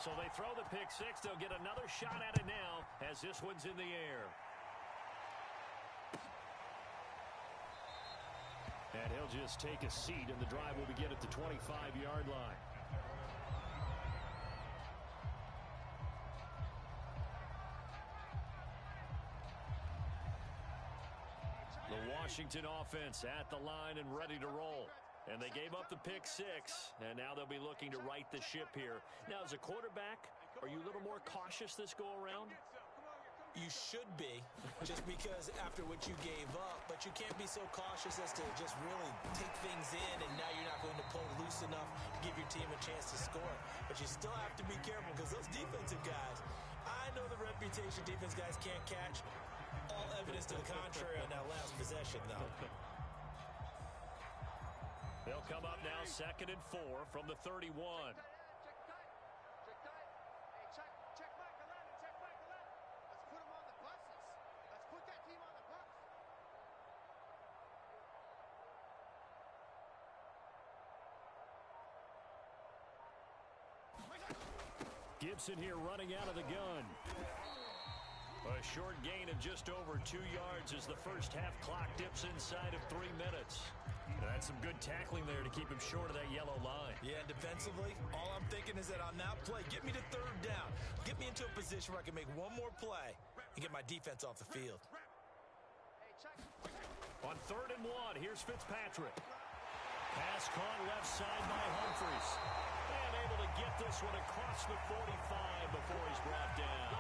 So they throw the pick six. They'll get another shot at it now as this one's in the air. And he'll just take a seat, and the drive will begin at the 25-yard line. The Washington offense at the line and ready to roll. And they gave up the pick six, and now they'll be looking to right the ship here. Now, as a quarterback, are you a little more cautious this go-around? You should be, just because after what you gave up, but you can't be so cautious as to just really take things in, and now you're not going to pull loose enough to give your team a chance to score. But you still have to be careful because those defensive guys, I know the reputation defense guys can't catch. All evidence to the contrary on that last possession, though. They'll come up now 2nd and 4 from the 31. Gibson here running out of the gun. A short gain of just over 2 yards as the first half clock dips inside of 3 minutes. That's some good tackling there to keep him short of that yellow line. Yeah, and defensively, all I'm thinking is that on that play, get me to 3rd down. Get me into a position where I can make one more play and get my defense off the field. On 3rd and 1, here's Fitzpatrick. Pass caught left side by Humphries. And able to get this one across the 45 before he's brought down.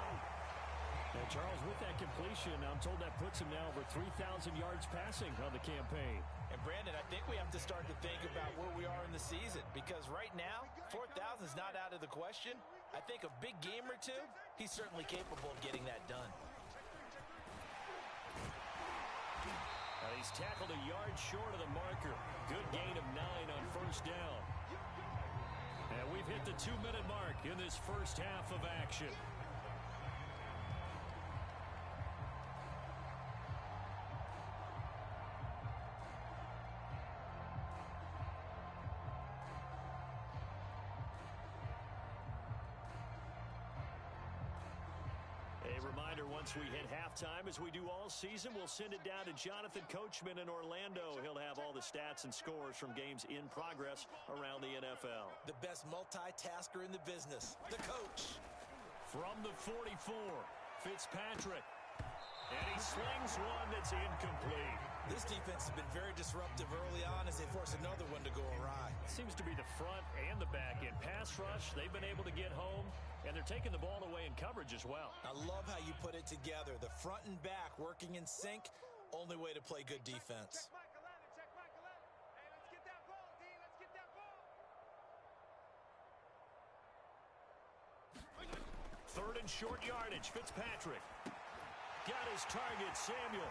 And Charles, with that completion, I'm told that puts him now over 3,000 yards passing on the campaign. And, Brandon, I think we have to start to think about where we are in the season, because right now, 4,000 is not out of the question. I think a big game or two, he's certainly capable of getting that done. He's tackled a yard short of the marker. Good gain of 9 on 1st down. And we've hit the 2-minute mark in this first half of action. A reminder, once we hit halftime, as we do all season, we'll send it down to Jonathan Coachman in Orlando. He'll have all the stats and scores from games in progress around the NFL. The best multitasker in the business, the coach. From the 44, Fitzpatrick. And he slings one that's incomplete. This defense has been very disruptive early on as they force another one to go awry. Seems to be the front and the back end. Pass rush, they've been able to get home, and they're taking the ball away in coverage as well. I love how you put it together. The front and back working in sync, only way to play good defense. Check Michael in. Hey, let's get that ball, D. Let's get that ball. 3rd and short yardage, Fitzpatrick. Got his target, Samuel.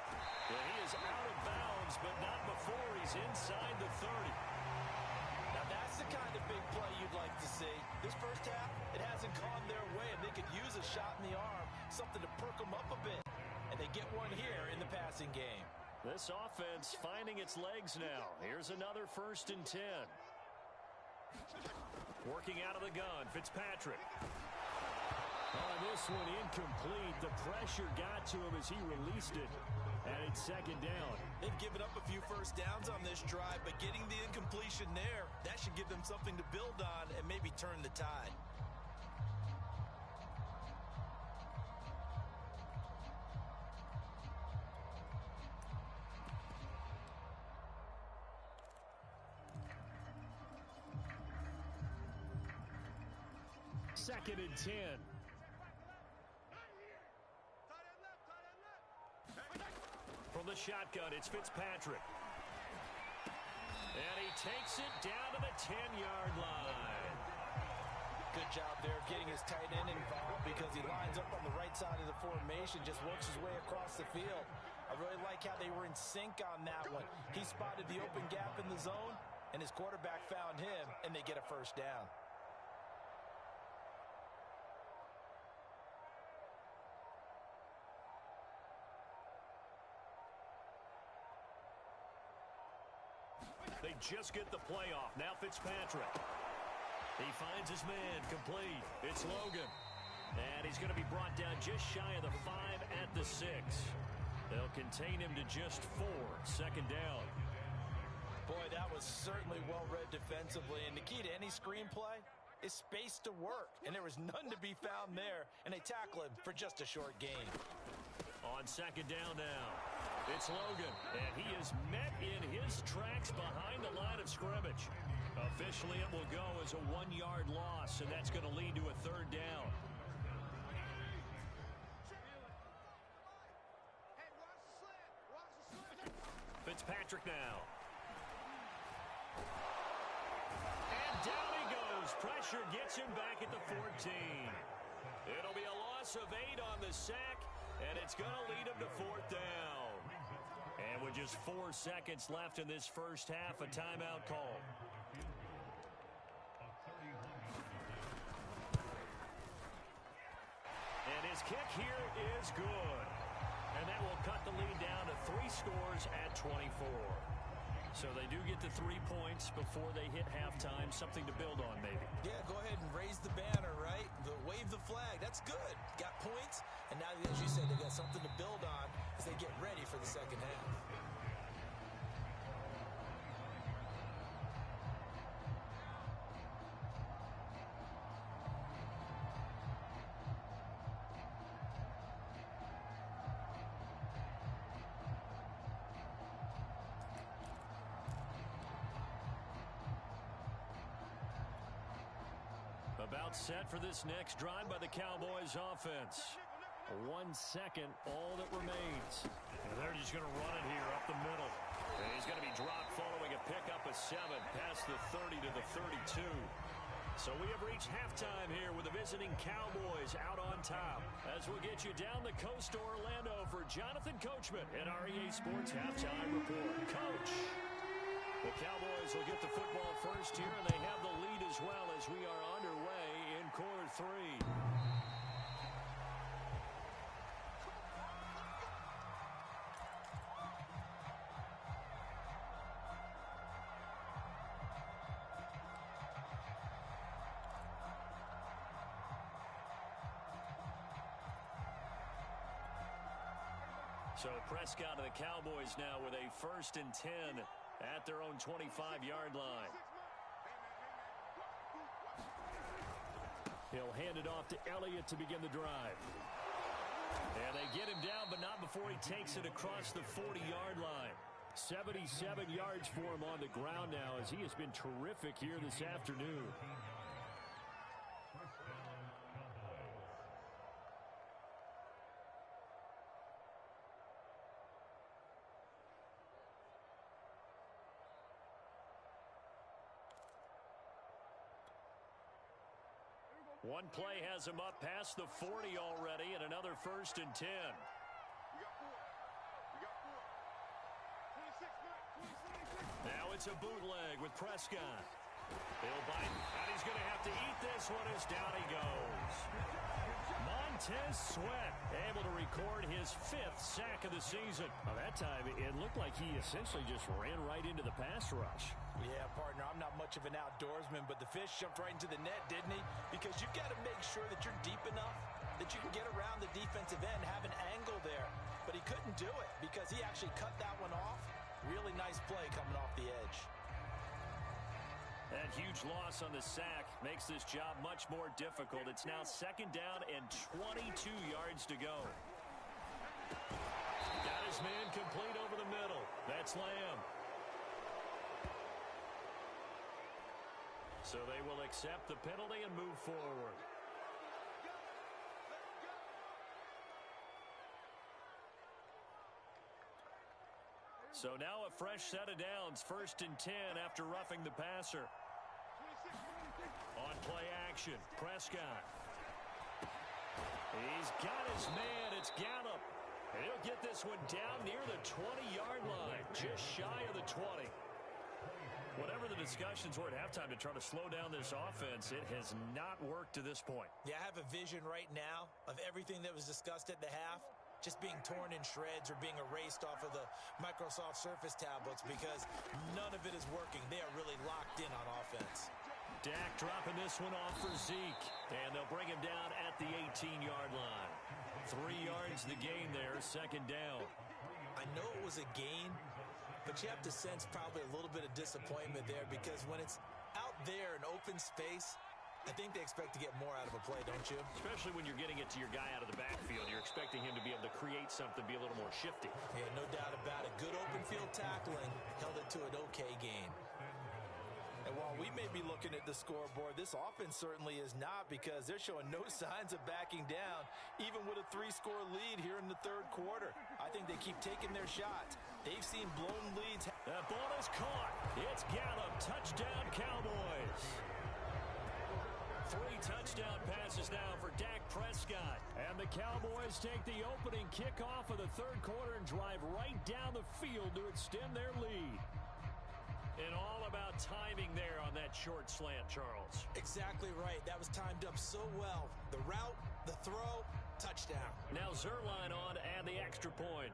And he is out of bounds, but not before he's inside the 30. Now that's the kind of big play you'd like to see. This first half, it hasn't gone their way, and they could use a shot in the arm, something to perk them up a bit. And they get one here in the passing game. This offense finding its legs now. Here's another 1st and 10. Working out of the gun, Fitzpatrick. Oh, this one incomplete. The pressure got to him as he released it. And it's 2nd down. They've given up a few first downs on this drive, but getting the incompletion there, that should give them something to build on and maybe turn the tide. Second and 10. From the shotgun, it's Fitzpatrick. And he takes it down to the 10-yard line. Good job there getting his tight end involved because he lines up on the right side of the formation, just works his way across the field. I really like how they were in sync on that one. He spotted the open gap in the zone, and his quarterback found him, and they get a 1st down. They just get the play off. Now Fitzpatrick. He finds his man, complete. It's Logan. And he's going to be brought down just shy of the 5 at the 6. They'll contain him to just 4. Second down. Boy, that was certainly well-read defensively. And the key to any screenplay is space to work. And there was none to be found there. And they tackle him for just a short gain. On second down now, it's Logan. And he is met in his tracks behind the line of scrimmage. Officially, it will go as a 1-yard loss, and that's going to lead to a third down. Fitzpatrick now. And down he goes. Pressure gets him back at the 14. It'll be a loss of 8 on the sack, and it's going to lead him to fourth down. And with just 4 seconds left in this first half, a timeout call. And his kick here is good. And that will cut the lead down to 3 scores at 24. So they do get the 3 points before they hit halftime. Something to build on, maybe. Yeah, go ahead and raise the banner, right? Wave the flag. That's good. Got points. And now, as you said, they got something to build on as they get ready for the second half. About set for this next drive by the Cowboys offense. 1 second, all that remains. And they're just going to run it here up the middle. And he's going to be dropped following a pickup of 7 past the 30 to the 32. So we have reached halftime here with the visiting Cowboys out on top. As we'll get you down the coast to Orlando for Jonathan Coachman at REA Sports Halftime Report. Coach, the Cowboys will get the football first here, and they have the lead as well as we are underway in quarter 3. So Prescott of the Cowboys now with a 1st and 10 at their own 25-yard line. He'll hand it off to Elliott to begin the drive. And they get him down, but not before he takes it across the 40-yard line. 77 yards for him on the ground now as he has been terrific here this afternoon. One play has him up past the 40 already, and another 1st and 10. Now it's a bootleg with Prescott. He'll bite, and he's going to have to eat this one as down he goes. Montez Sweat able to record his 5th sack of the season. By that time, it looked like he essentially just ran right into the pass rush. Yeah, partner, I'm not much of an outdoorsman, but the fish jumped right into the net, didn't he? Because you've got to make sure that you're deep enough that you can get around the defensive end, have an angle there. But he couldn't do it because he actually cut that one off. Really nice play coming off the edge. That huge loss on the sack makes this job much more difficult. It's now 2nd down and 22 yards to go. Got his man complete over the middle. That's Lamb. So they will accept the penalty and move forward. So now a fresh set of downs, 1st and 10 after roughing the passer. On play action, Prescott. He's got his man, it's Gallup. He'll get this one down near the 20-yard line, just shy of the 20. Whatever the discussions were at halftime to try to slow down this offense, it has not worked to this point. Yeah, I have a vision right now of everything that was discussed at the half just being torn in shreds or being erased off of the Microsoft Surface tablets because none of it is working. They are really locked in on offense. Dak dropping this one off for Zeke. And they'll bring him down at the 18-yard line. 3 yards the gain there, second down. I know it was a gain, but you have to sense probably a little bit of disappointment there because when it's out there in open space, I think they expect to get more out of a play, don't you? Especially when you're getting it to your guy out of the backfield. You're expecting him to be able to create something, be a little more shifty. Yeah, no doubt about it. Good open field tackling held it to an okay gain. And while we may be looking at the scoreboard, this offense certainly is not because they're showing no signs of backing down, even with a 3-score lead here in the third quarter. I think they keep taking their shots. They've seen blown leads. That ball is caught. It's Gallup. Touchdown, Cowboys. 3 touchdown passes now for Dak Prescott. And the Cowboys take the opening kickoff of the third quarter and drive right down the field to extend their lead. And all about timing there on that short slant, Charles. Exactly right. That was timed up so well. The route, the throw, touchdown. Now Zerline on to add the extra point.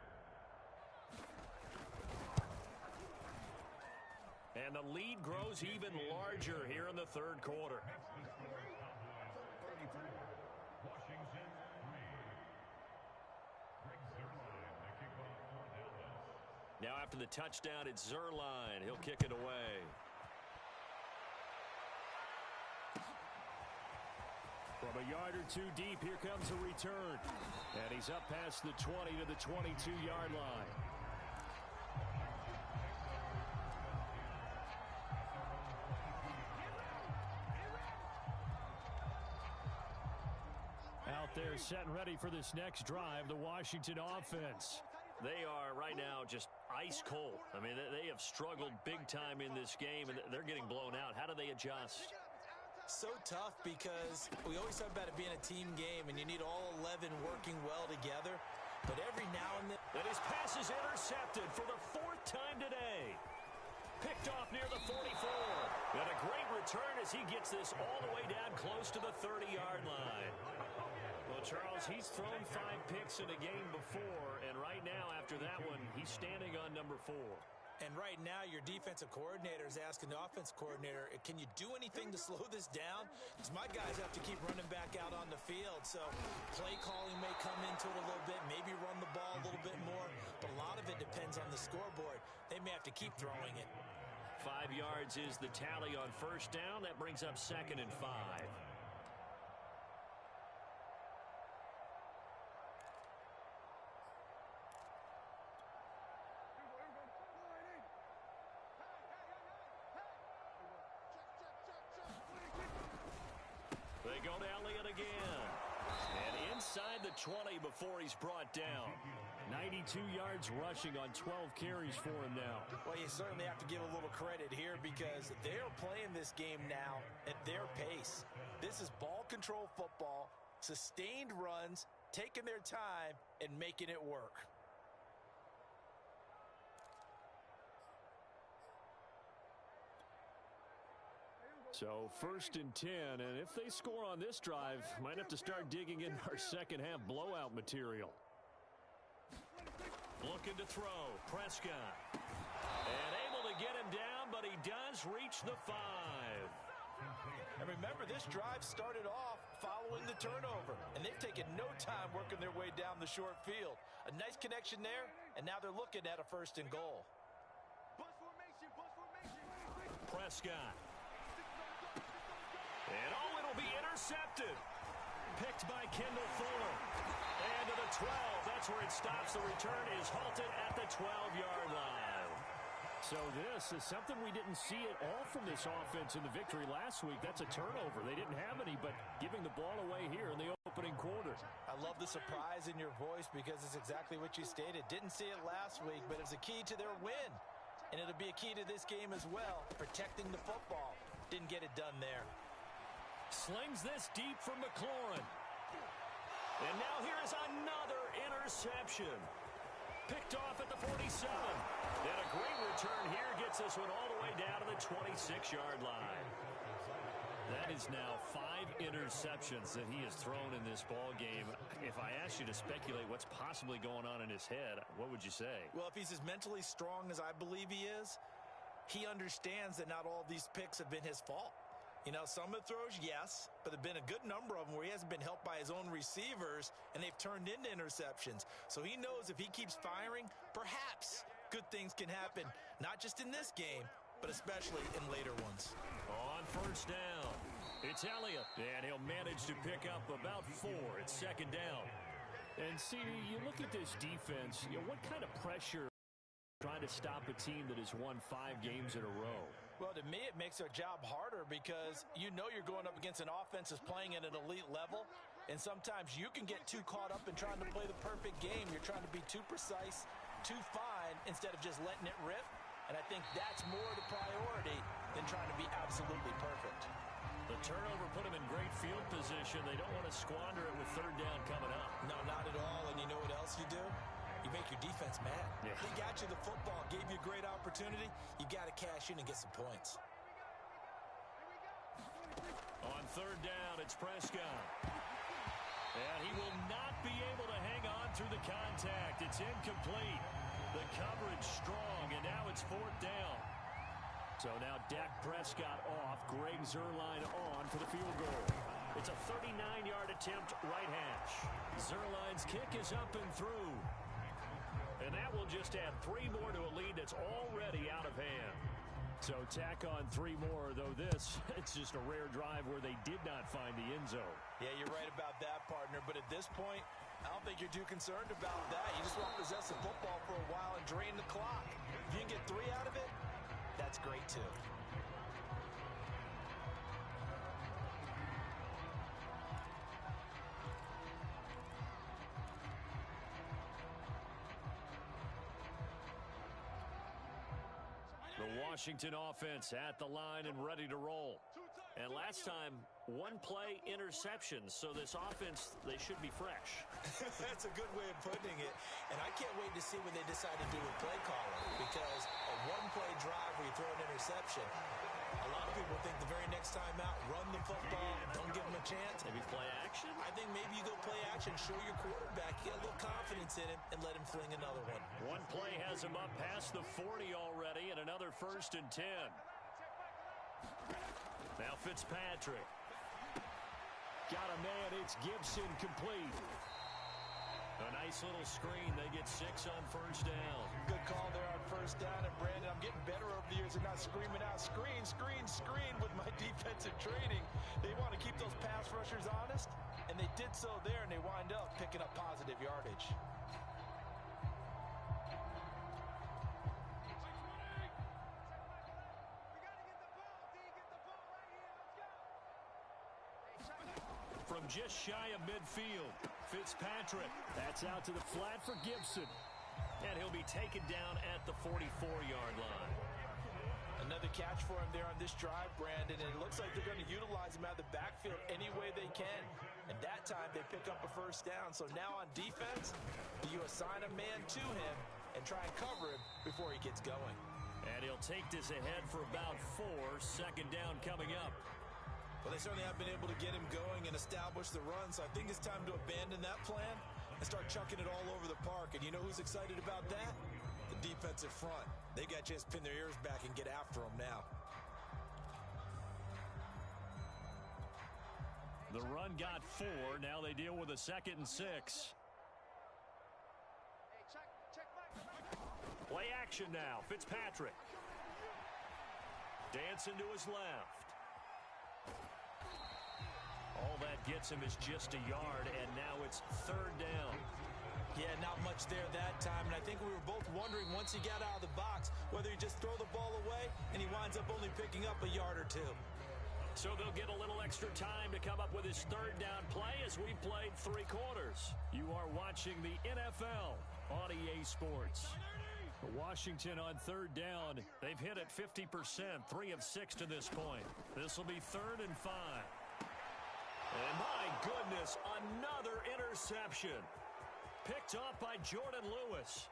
And the lead grows even larger here in the third quarter. Now after the touchdown, it's Zerline. He'll kick it away. From a yard or two deep, here comes a return. And he's up past the 20 to the 22-yard line. Out there setting ready for this next drive, the Washington offense. They are right now just ice cold. I mean, they have struggled big time in this game, and they're getting blown out. How do they adjust? So tough because we always talk about it being a team game, and you need all 11 working well together. But every now and then... And his pass is intercepted for the 4th time today. Picked off near the 44. And a great return as he gets this all the way down close to the 30-yard line. Well, Charles, he's thrown 5 picks in a game before, and right now, after that one, he's standing on number 4. And right now, your defensive coordinator is asking the offense coordinator, can you do anything to slow this down? Because my guys have to keep running back out on the field. So play calling may come into it a little bit, maybe run the ball a little bit more. But a lot of it depends on the scoreboard. They may have to keep throwing it. 5 yards is the tally on first down. That brings up 2nd and 5. They go to Elliott again. And inside the 20 before he's brought down. 92 yards rushing on 12 carries for him now. Well, you certainly have to give a little credit here because they're playing this game now at their pace. This is ball control football, sustained runs, taking their time, and making it work. So 1st and 10, and if they score on this drive, might have to start digging in our second half blowout material. Looking to throw, Prescott. And able to get him down, but he does reach the 5. And remember, this drive started off following the turnover, and they've taken no time working their way down the short field. A nice connection there, and now they're looking at a 1st and goal. Prescott. And it'll be intercepted. Picked by Kendall Fuller. And to the 12, that's where it stops. The return is halted at the 12-yard line. So this is something we didn't see at all from this offense in the victory last week. That's a turnover. They didn't have any, but giving the ball away here in the opening quarter. I love the surprise in your voice because it's exactly what you stated. Didn't see it last week, but it's a key to their win. And it'll be a key to this game as well, protecting the football. Didn't get it done there. Slings this deep from McLaurin. And now here is another interception. Picked off at the 47. And a great return here gets this one all the way down to the 26-yard line. That is now 5 interceptions that he has thrown in this ball game. If I asked you to speculate what's possibly going on in his head, what would you say? Well, if he's as mentally strong as I believe he is, he understands that not all these picks have been his fault. You know, some of the throws, yes, but there have been a good number of them where he hasn't been helped by his own receivers, and they've turned into interceptions. So he knows if he keeps firing, perhaps good things can happen, not just in this game, but especially in later ones. On first down, it's Elliott, and he'll manage to pick up about 4 at second down. And, CD, you look at this defense, what kind of pressure trying to stop a team that has won 5 games in a row? Well, to me, it makes their job harder because you know you're going up against an offense that's playing at an elite level, and sometimes you can get too caught up in trying to play the perfect game. You're trying to be too precise, too fine, instead of just letting it rip, and I think that's more the priority than trying to be absolutely perfect. The turnover put him in great field position. They don't want to squander it with third down coming up. No, not at all, and you know what else you do? You make your defense mad. Yeah. They got you the football, gave you a great opportunity. You got to cash in and get some points. On third down, it's Prescott. And he will not be able to hang on through the contact. It's incomplete. The coverage strong, and now it's fourth down. So now Dak Prescott off, Greg Zuerlein on for the field goal. It's a 39-yard attempt, right hash. Zuerlein's kick is up and through. And that will just add 3 more to a lead that's already out of hand. So tack on 3 more, though it's just a rare drive where they did not find the end zone. Yeah, you're right about that, partner. But at this point, I don't think you're too concerned about that. You just want to possess the football for a while and drain the clock. If you can get 3 out of it, that's great, too. The Washington offense at the line and ready to roll. And last time, 1-play interceptions. So this offense, they should be fresh. That's a good way of putting it. And I can't wait to see what they decide to do with play calling. Because a 1-play drive where you throw an interception, a lot of people think the very next time out, run the football, don't give them a chance. Maybe play action? I think maybe you go play action, show your quarterback, get a little confidence in him, and let him fling another one. One play has him up past the 40 already, and another 1st and 10. Now Fitzpatrick. Got a man, it's Gibson, complete. A nice little screen. They get 6 on first down. Good call there on first down. And, Brandon, I'm getting better over the years and not screaming out, screen, screen, screen with my defensive training. They want to keep those pass rushers honest, and they did so there, and they wind up picking up positive yardage. From just shy of midfield, Fitzpatrick. That's out to the flat for Gibson. And he'll be taken down at the 44-yard line. Another catch for him there on this drive, Brandon, and it looks like they're going to utilize him out of the backfield any way they can. And that time they pick up a first down. So now on defense, you assign a man to him and try and cover him before he gets going. And he'll take this ahead for about 4. Second down coming up. Well, they certainly have been able to get him going and establish the run, so I think it's time to abandon that plan and start chucking it all over the park. And you know who's excited about that? The defensive front. They got a chance to pin their ears back and get after him now. The run got 4. Now they deal with a 2nd and 6. Play action now. Fitzpatrick. Dancing to his left. All that gets him is just a yard, and now it's 3rd down. Yeah, not much there that time, and I think we were both wondering once he got out of the box whether he just throw the ball away, and he winds up only picking up a yard or 2. So they'll get a little extra time to come up with his 3rd down play as we played 3 quarters. You are watching the NFL on EA Sports. Washington on 3rd down. They've hit it 50%, 3 of 6 to this point. This will be 3rd and 5. And my goodness, another interception. Picked off by Jordan Lewis.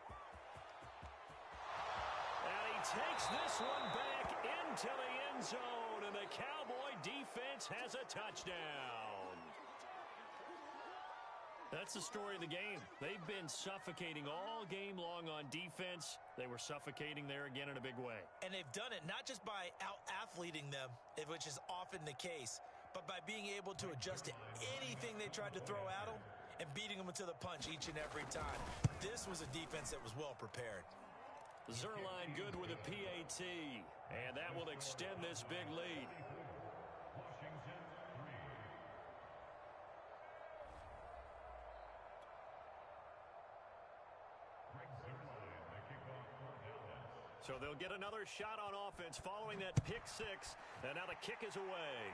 And he takes this one back into the end zone, and the Cowboy defense has a touchdown. That's the story of the game. They've been suffocating all game long on defense. They were suffocating there again in a big way. And they've done it not just by out-athleting them, which is often the case, but by being able to adjust to anything they tried to throw at them and beating them to the punch each and every time. This was a defense that was well prepared. Zerline good with a PAT, and that will extend this big lead. So they'll get another shot on offense following that pick six, and now the kick is away.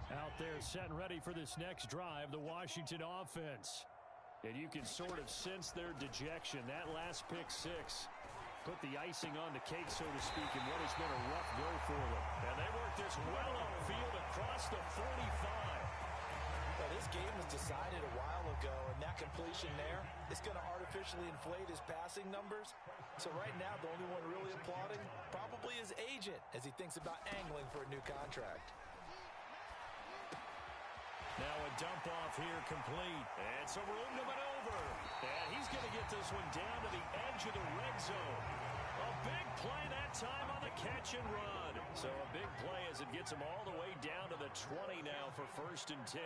Out there set and ready for this next drive, the Washington offense. And you can sort of sense their dejection. That last pick six put the icing on the cake, so to speak, in what has been a rough go for them. And they worked this well upfield across the 45. Well, this game was decided a while ago, and that completion there is going to artificially inflate his passing numbers. So right now, the only one really applauding probably his agent as he thinks about angling for a new contract. Now a dump off here complete. And some room to maneuver. And he's going to get this one down to the edge of the red zone. A big play that time on the catch and run. So a big play as it gets him all the way down to the 20 now for 1st and 10.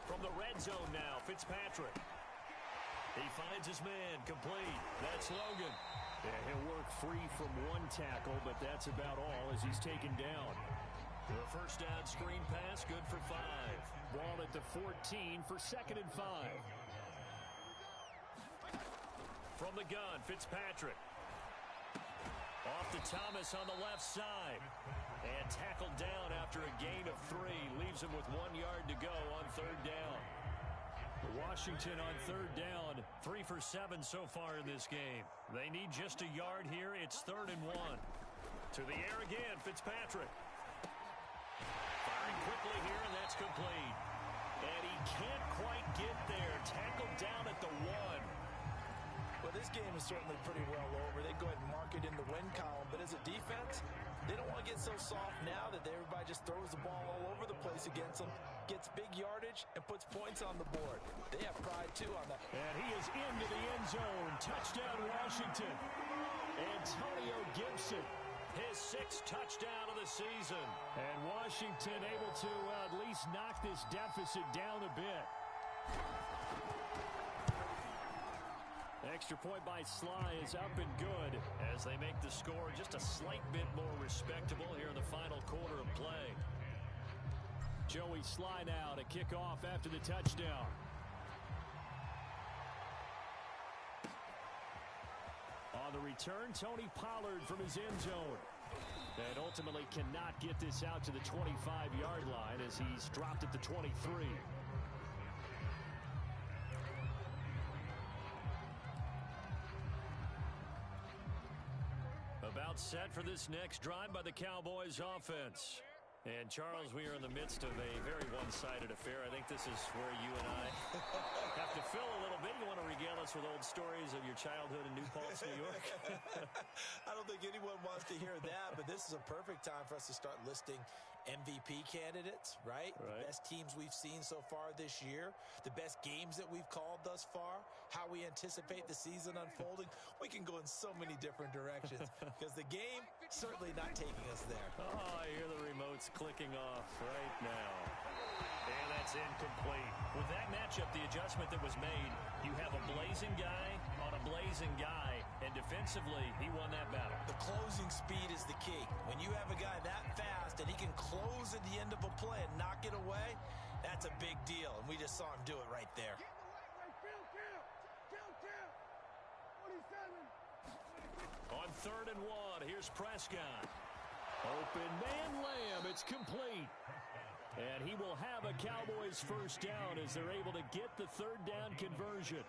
From the red zone now, Fitzpatrick. He finds his man complete. That's Logan. Yeah, he'll work free from one tackle, but that's about all as he's taken down. The first down screen pass, good for 5. Ball at the 14 for 2nd and 5. From the gun, Fitzpatrick. Off to Thomas on the left side. And tackled down after a gain of 3. Leaves him with 1 yard to go on 3rd down. Washington on 3rd down. 3 for 7 so far in this game. They need just a yard here. It's 3rd and 1. To the air again, Fitzpatrick. Firing quickly here, and that's complete. And he can't quite get there. Tackled down at the 1. Well, this game is certainly pretty well over. They go ahead and mark it in the win column. But as a defense, they don't want to get so soft now that everybody just throws the ball all over the place against them, gets big yardage, and puts points on the board. They have pride, too, on that. And he is into the end zone. Touchdown, Washington. Antonio Gibson. His 6th touchdown of the season. And Washington able to at least knock this deficit down a bit. Extra point by Sly is up and good as they make the score just a slight bit more respectable here in the final quarter of play. Joey Sly now to kick off after the touchdown. On the return, Tony Pollard from his end zone. And ultimately cannot get this out to the 25-yard line as he's dropped at the 23. About set for this next drive by the Cowboys offense. And, Charles, we are in the midst of a very one-sided affair. I think this is where you and I have to fill a little bit. You want to regale us with old stories of your childhood in New Paltz, New York? I don't think anyone wants to hear that, but this is a perfect time for us to start listing MVP candidates, right? The best teams we've seen so far this year, the best games that we've called thus far, how we anticipate the season unfolding. We can go in so many different directions because the game certainly not taking us there. Oh, I hear the remotes clicking off right now. And that's incomplete. With that matchup, the adjustment that was made, you have a blazing guy on a blazing guy, and defensively, he won that battle. The closing speed is the key. When you have a guy that fast and he can close at the end of a play and knock it away, that's a big deal, and we just saw him do it right there. On 3rd and 1, here's Prescott. Open man Lamb, it's complete. And he will have a Cowboys first down as they're able to get the third down conversion.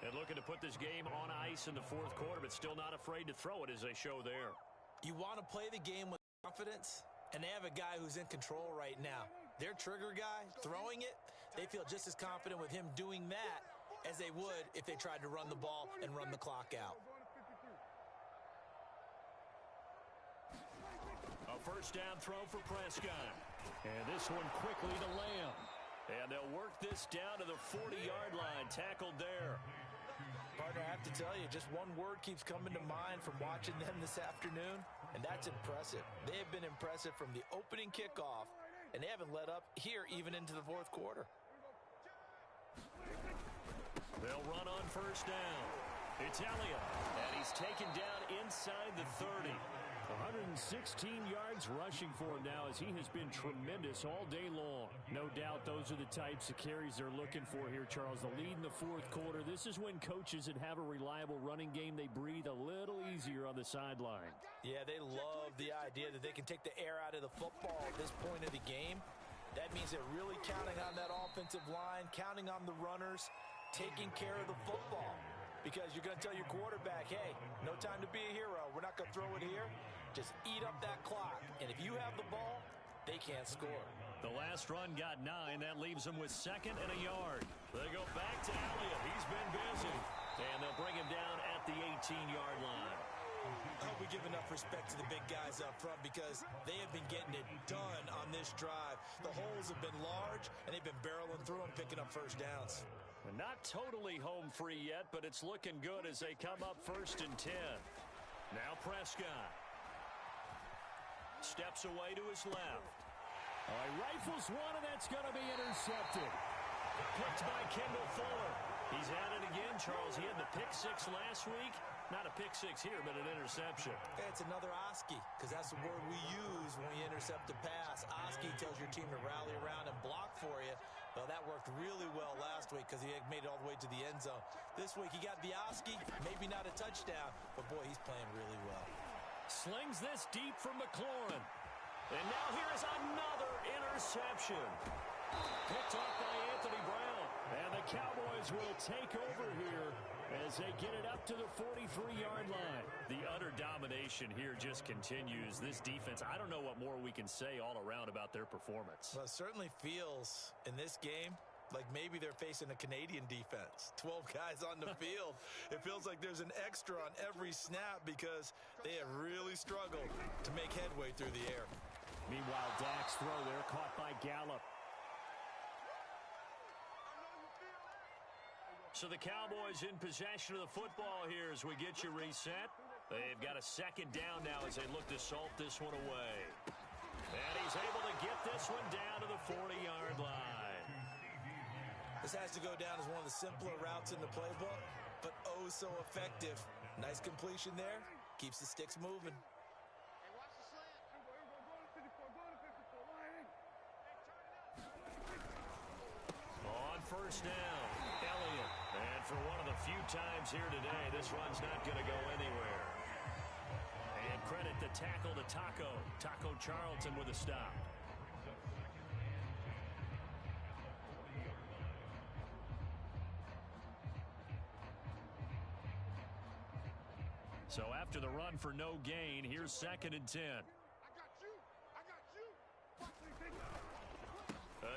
And looking to put this game on ice in the fourth quarter, but still not afraid to throw it as they show there. You want to play the game with confidence, and they have a guy who's in control right now. Their trigger guy, throwing it, they feel just as confident with him doing that as they would if they tried to run the ball and run the clock out. A first down throw for Prescott. And this one quickly to Lamb. And they'll work this down to the 40-yard line. Tackled there. Partner, I have to tell you, just one word keeps coming to mind from watching them this afternoon, and that's impressive. They have been impressive from the opening kickoff, and they haven't let up here even into the fourth quarter. They'll run on first down. It's Elliott, and he's taken down inside the 30. 116 yards rushing for him now as he has been tremendous all day long. No doubt those are the types of carries they're looking for here, Charles. The lead in the fourth quarter. This is when coaches that have a reliable running game, they breathe a little easier on the sideline. Yeah, they love the idea that they can take the air out of the football at this point of the game. That means they're really counting on that offensive line, counting on the runners, taking care of the football. Because you're going to tell your quarterback, hey, no time to be a hero. We're not going to throw it here. Just eat up that clock. And if you have the ball, they can't score. The last run got 9. That leaves them with second and a yard. They go back to Elliott. He's been busy. And they'll bring him down at the 18-yard line. I hope we give enough respect to the big guys up front because they have been getting it done on this drive. The holes have been large, and they've been barreling through them, picking up first downs. Not totally home free yet, but it's looking good as they come up first and 10. Now Prescott. Steps away to his left. He rifles one, and that's going to be intercepted. Picked by Kendall Fuller. He's at it again, Charles. He had the pick six last week. Not a pick six here, but an interception. Hey, it's another Oski, because that's the word we use when we intercept a pass. Oski tells your team to rally around and block for you. Well, that worked really well last week because he made it all the way to the end zone. This week, he got the Oski, maybe not a touchdown, but boy, he's playing really well. Slings this deep from McLaurin. And now here is another interception. Picked off by Anthony Brown. And the Cowboys will take over here as they get it up to the 43-yard line. The utter domination here just continues. This defense, I don't know what more we can say all around about their performance. Well, it certainly feels in this game like maybe they're facing a Canadian defense. 12 guys on the field. It feels like there's an extra on every snap because they have really struggled to make headway through the air. Meanwhile, Dak's throw there caught by Gallup. So the Cowboys in possession of the football here as we get you reset. They've got a second down now as they look to salt this one away. And he's able to get this one down to the 40-yard line. This has to go down as one of the simpler routes in the playbook, but oh so effective. Nice completion there. Keeps the sticks moving. On first down, Elliott. And for one of the few times here today, this run's not going to go anywhere. And credit the tackle to Taco Charlton with a stop. So after the run for no gain, here's second and 10.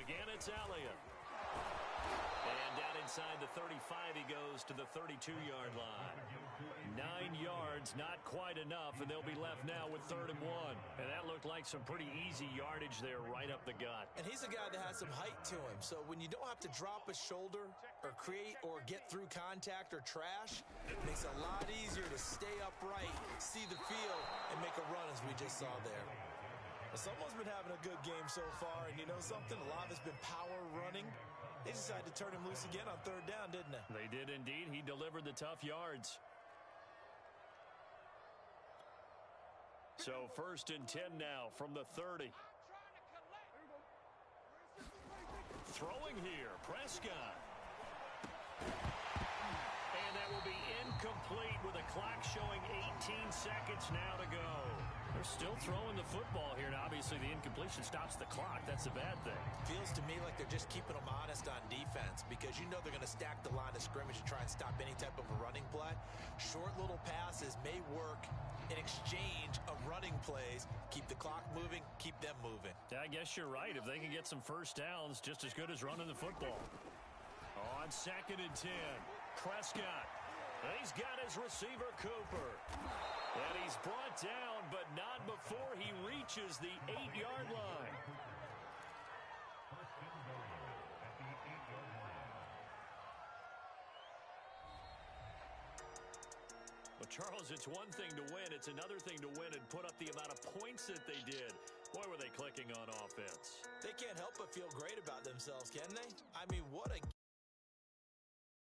Again, it's Elliott. And down inside the 35, he goes to the 32-yard line. 9 yards, not quite enough, and they'll be left now with 3rd and 1. And that looked like some pretty easy yardage there right up the gut. And he's a guy that has some height to him, so when you don't have to drop a shoulder or create or get through contact or trash, it makes it a lot easier to stay upright, see the field, and make a run as we just saw there. Well, someone's been having a good game so far, and you know something? A lot of it's been power running. They decided to turn him loose again on 3rd down, didn't they? They did indeed. He delivered the tough yards. So 1st and 10 now from the 30. Throwing here, Prescott. And that will be incomplete with a clock showing 18 seconds now to go. They're still throwing the football here, and obviously the incompletion stops the clock. That's a bad thing. Feels to me like they're just keeping them honest on defense because you know they're going to stack the line of scrimmage and try and stop any type of a running play. Short little passes may work in exchange of running plays. Keep the clock moving, keep them moving. Yeah, I guess you're right. If they can get some first downs, just as good as running the football. On 2nd and 10, Prescott. He's got his receiver, Cooper. And he's brought down, but not before he reaches the 8-yard line. Well, Charles, it's one thing to win. It's another thing to win and put up the amount of points that they did. Boy, were they clicking on offense. They can't help but feel great about themselves, can they? I mean, what a